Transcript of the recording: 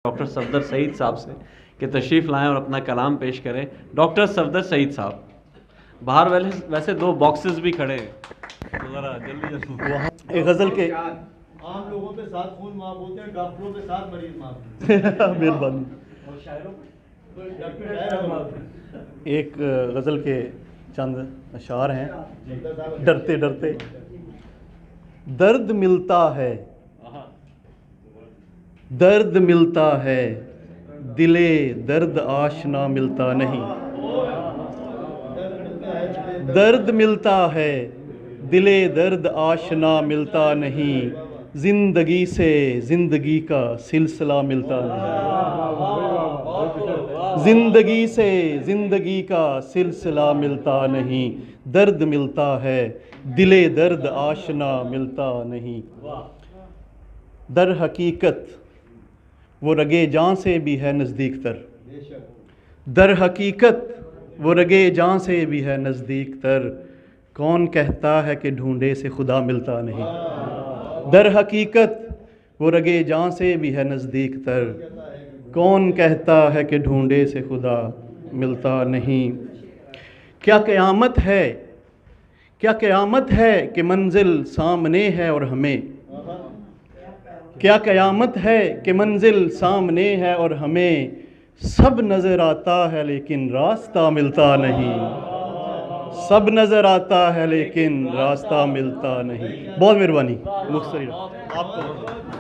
Doctor Safdar Saeed साहब से कि तशरीफ़ लाएं और अपना कलाम पेश करें। डॉक्टर सफदर सईद साहब, बाहर वैसे दो बॉक्सेस भी खड़े हैं, तो ज़रा जल्दी जल्दी। एक गज़ल के आम लोगों पे 7 खून माफ होते हैं, डॉक्टरों पे 7 मरीज माफ। मेहरबानी। और शायरों पे शायर माफ। एक गज़ल के चंद अशार हैं। डरते डरते दर्द मिलता है, दर्द मिलता है, दिले दर्द आशना मिलता नहीं। दर्द मिलता है, दिले दर्द आशना मिलता नहीं। जिंदगी से जिंदगी का सिलसिला मिलता नहीं। जिंदगी से जिंदगी का सिलसिला मिलता नहीं। दर्द मिलता है, दिले दर्द आशना मिलता नहीं। दर हकीकत वो रगे जान से भी है नज़दीक तर। दर हकीकत वो रगे जान से भी है नज़दीक तर। कौन कहता है कि ढूंढे से खुदा मिलता नहीं। दर हकीकत वो रगे जान से भी है नज़दीक तर। कौन कहता है कि ढूंढे से खुदा मिलता नहीं। क्या क़यामत है, क्या क़यामत है कि मंजिल सामने है और हमें। क्या क़यामत है कि मंजिल सामने है और हमें। सब नज़र आता है लेकिन रास्ता मिलता नहीं। सब नज़र आता है लेकिन रास्ता मिलता नहीं। बहुत मेहरबानी। मुख्तसर आपको